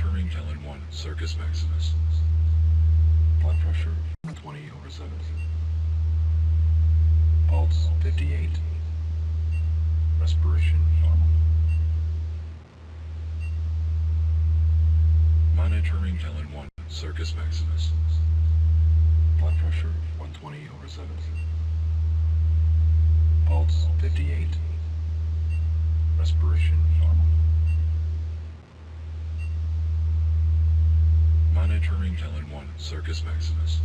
Monitoring Telin 1, Circus Maximus. Blood pressure 20/70. Pulse 58. Respiration normal. Monitoring Telin 1, Circus Maximus. Blood pressure 120/70. Pulse 58. Respiration normal. Monitoring Telin 1, Circus Maximus.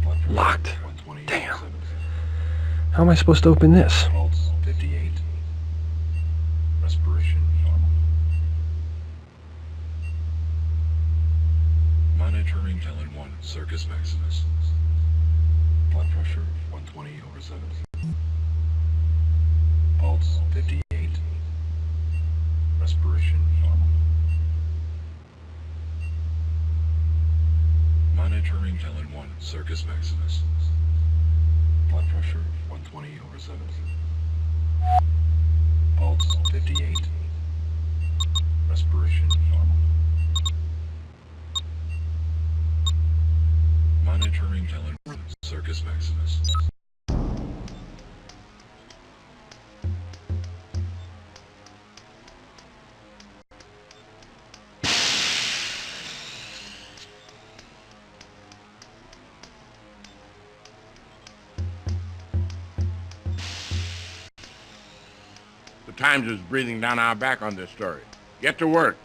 Blood pressure Locked. 120/70. Damn. How am I supposed to open this? Pulse 58. Respiration normal. Monitoring Telin 1, Circus Maximus. Blood pressure 120/70. Pulse 58. Respiration normal. Monitoring Telin 1, Circus Maximus. Blood pressure 120/70. Pulse 58. Respiration normal. Monitoring Telin 1, Circus Maximus. The Times is breathing down our back on this story. Get to work.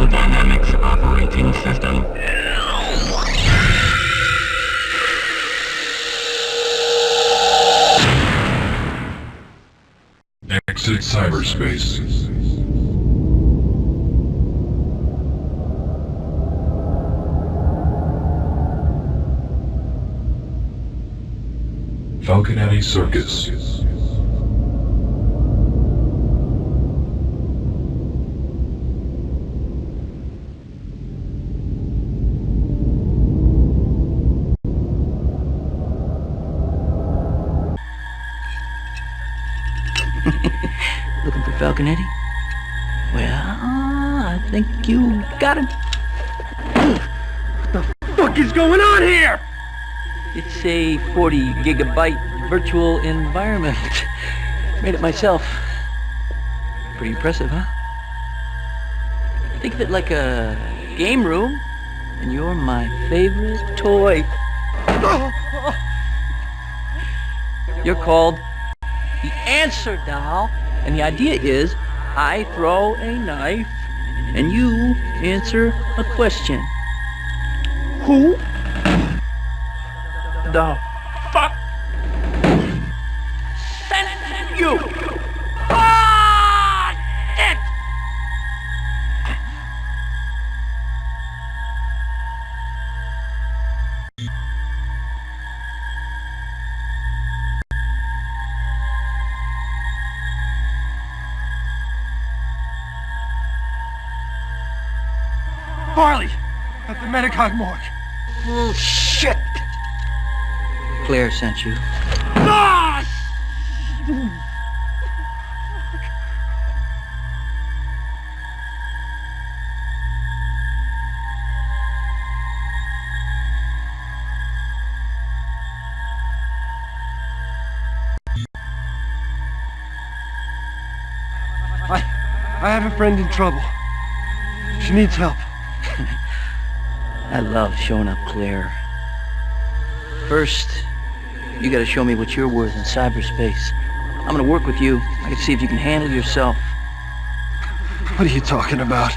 Dynamics operating system. Exit cyberspace. Falconetti Circus. Looking for Falconetti? Well, I think you got him. What the fuck is going on here? It's a 40 gigabyte virtual environment. Made it myself. Pretty impressive, huh? Think of it like a game room, and you're my favorite toy. You're called the Answer Doll, and the idea is I throw a knife and you answer a question. Who the fuck sent you? Ah, shit! Harley! At the Medicog morgue. Bullshit! Claire sent you. Ah! I have a friend in trouble. She needs help. I love showing up, Claire. First, you gotta show me what you're worth in cyberspace. I'm gonna work with you. I can see if you can handle yourself. What are you talking about?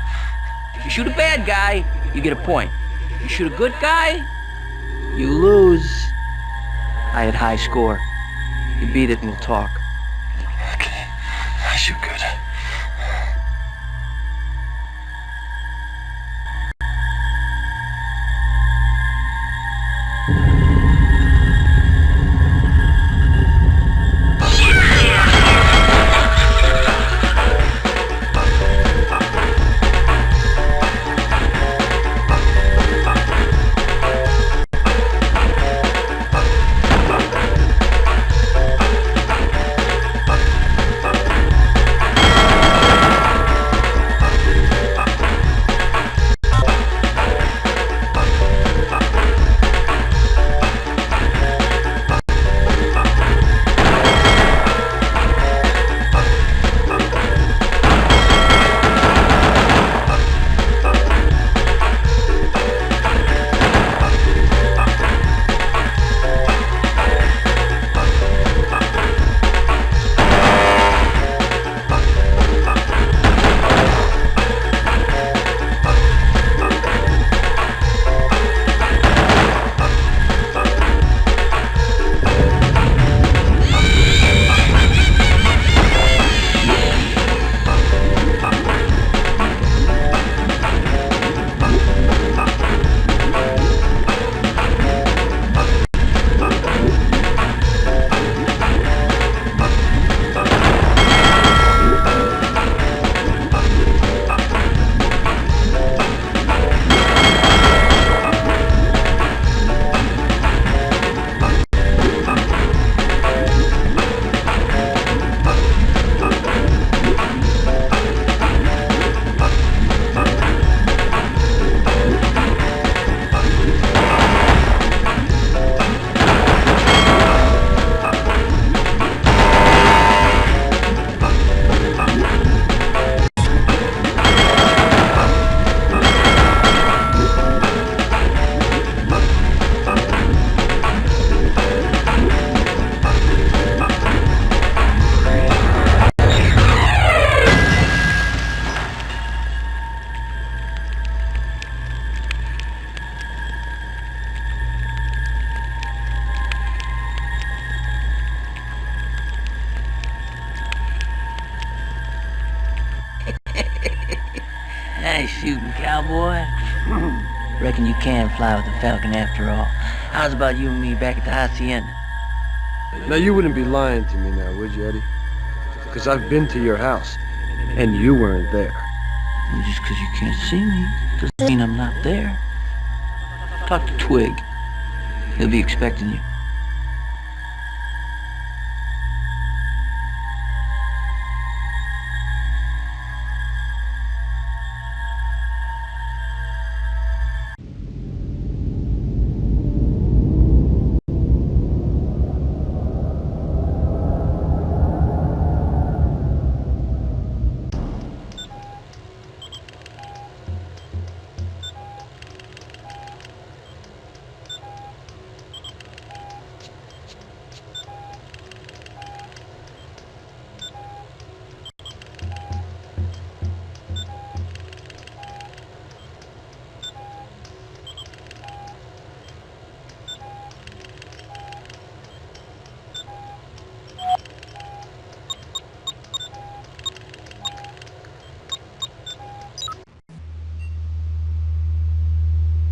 If you shoot a bad guy, you get a point. If you shoot a good guy, you lose. I had high score. You beat it and we'll talk. Okay. I shoot good. Nice shooting, cowboy. Reckon you can fly with a falcon after all. How's about you and me back at the hacienda? Now, you wouldn't be lying to me now, would you, Eddie? Because I've been to your house, and you weren't there. Well, just because you can't see me doesn't mean I'm not there. Talk to Twig. He'll be expecting you.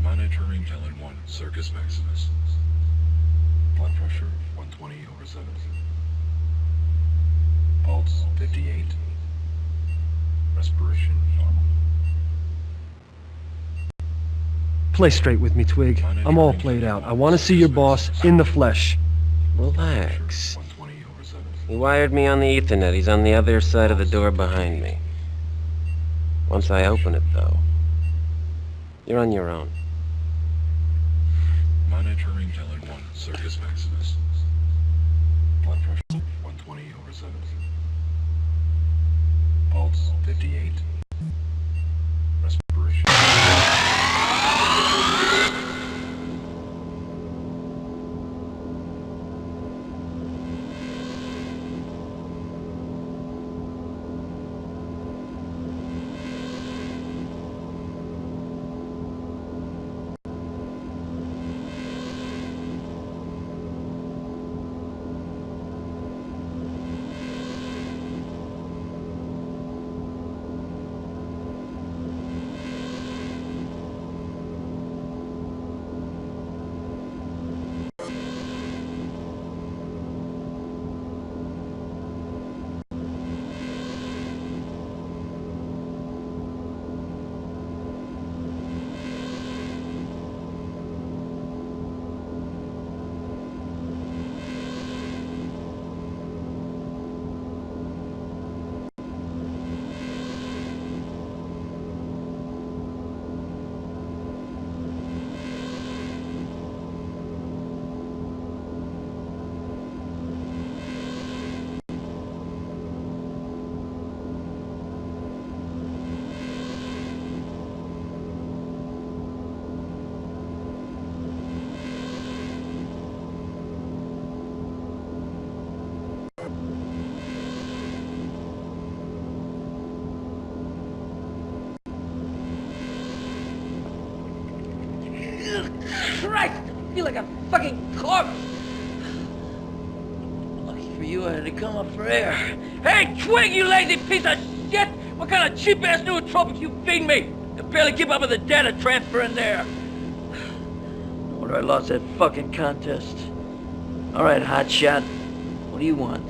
Monitoring Helen 1, Circus Maximus. Blood pressure 120/70. Pulse 58. Respiration normal. Play straight with me, Twig. I'm all played out. I want to see your boss in the flesh. Relax. 120/70. He wired me on the Ethernet. He's on the other side of the door behind me. Once I open it, though, you're on your own. Monitoring Helen 1, Circus Maximus. Blood pressure 120/70. Pulse 58. Respiration. feel like a fucking corpse. Lucky for you, I had to come up for air. Hey, twig, you lazy piece of shit! What kind of cheap-ass nootropics you feed me? I barely keep up with the data transfer in there. No wonder I lost that fucking contest. All right, hotshot. What do you want?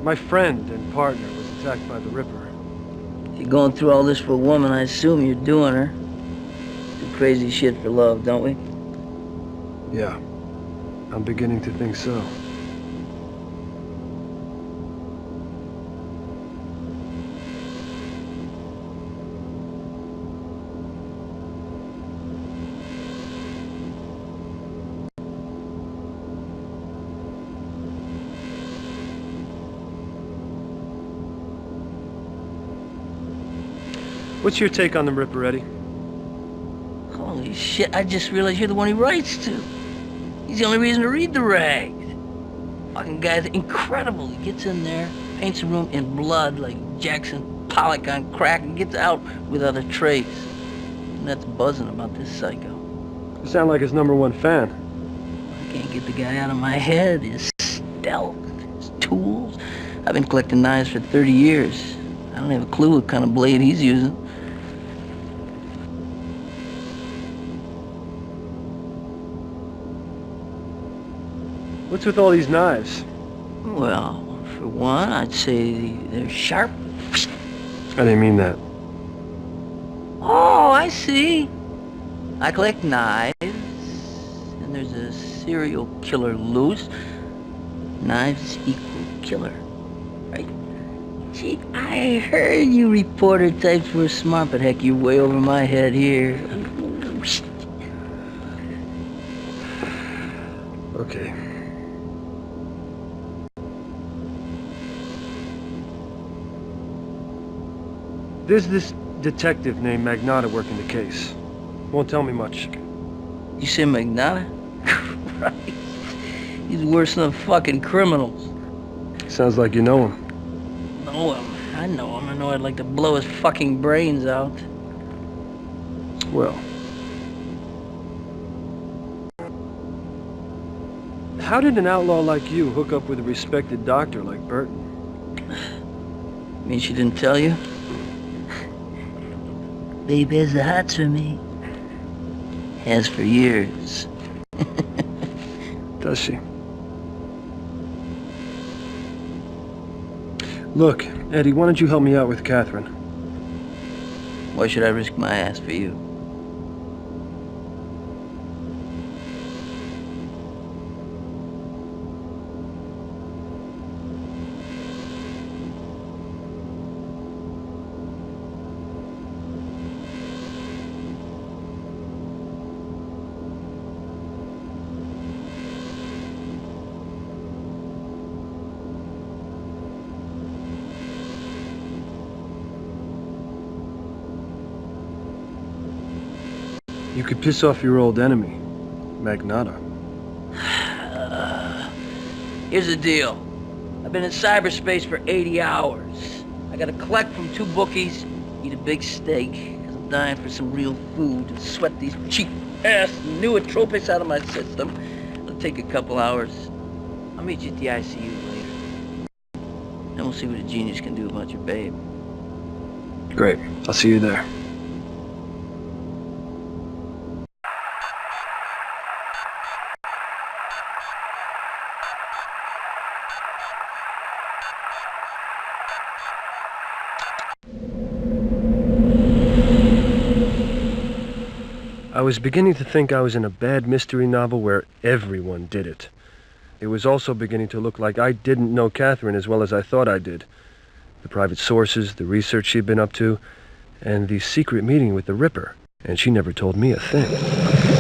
My friend and partner was attacked by the Ripper. If you're going through all this for a woman, I assume you're doing her. Do crazy shit for love, don't we? Yeah, I'm beginning to think so. What's your take on the Ripper, Eddie? Holy shit, I just realized you're the one he writes to. He's the only reason to read the rags. Fucking guy's incredible. He gets in there, paints the room in blood like Jackson Pollock on crack, and gets out with other traits. And that's buzzing about this psycho. You sound like his #1 fan. I can't get the guy out of my head. His stealth, his tools. I've been collecting knives for 30 years. I don't have a clue what kind of blade he's using. What's with all these knives? Well, for one, I'd say they're sharp. I didn't mean that. Oh, I see. I collect knives, and there's a serial killer loose. Knives equal killer, right? Gee, I heard you reporter types were smart, but heck, you're way over my head here. Okay. There's this detective named Magnotta working the case. Won't tell me much. You say Magnotta? Right. He's worse than fucking criminals. Sounds like you know him. Know him. I know him. I know I'd like to blow his fucking brains out. Well. How did an outlaw like you hook up with a respected doctor like Burton? Mean she didn't tell you? Babe has the hots for me. Has for years. Does she? Look, Eddie, why don't you help me out with Catherine? Why should I risk my ass for you? You could piss off your old enemy, Magnotta. Here's the deal. I've been in cyberspace for 80 hours. I gotta collect from 2 bookies, eat a big steak, because I'm dying for some real food, and sweat these cheap-ass nootropics out of my system. It'll take a couple hours. I'll meet you at the ICU later. Then we'll see what a genius can do about your babe. Great. I'll see you there. I was beginning to think I was in a bad mystery novel where everyone did it. It was also beginning to look like I didn't know Catherine as well as I thought I did. The private sources, the research she'd been up to, and the secret meeting with the Ripper. And she never told me a thing.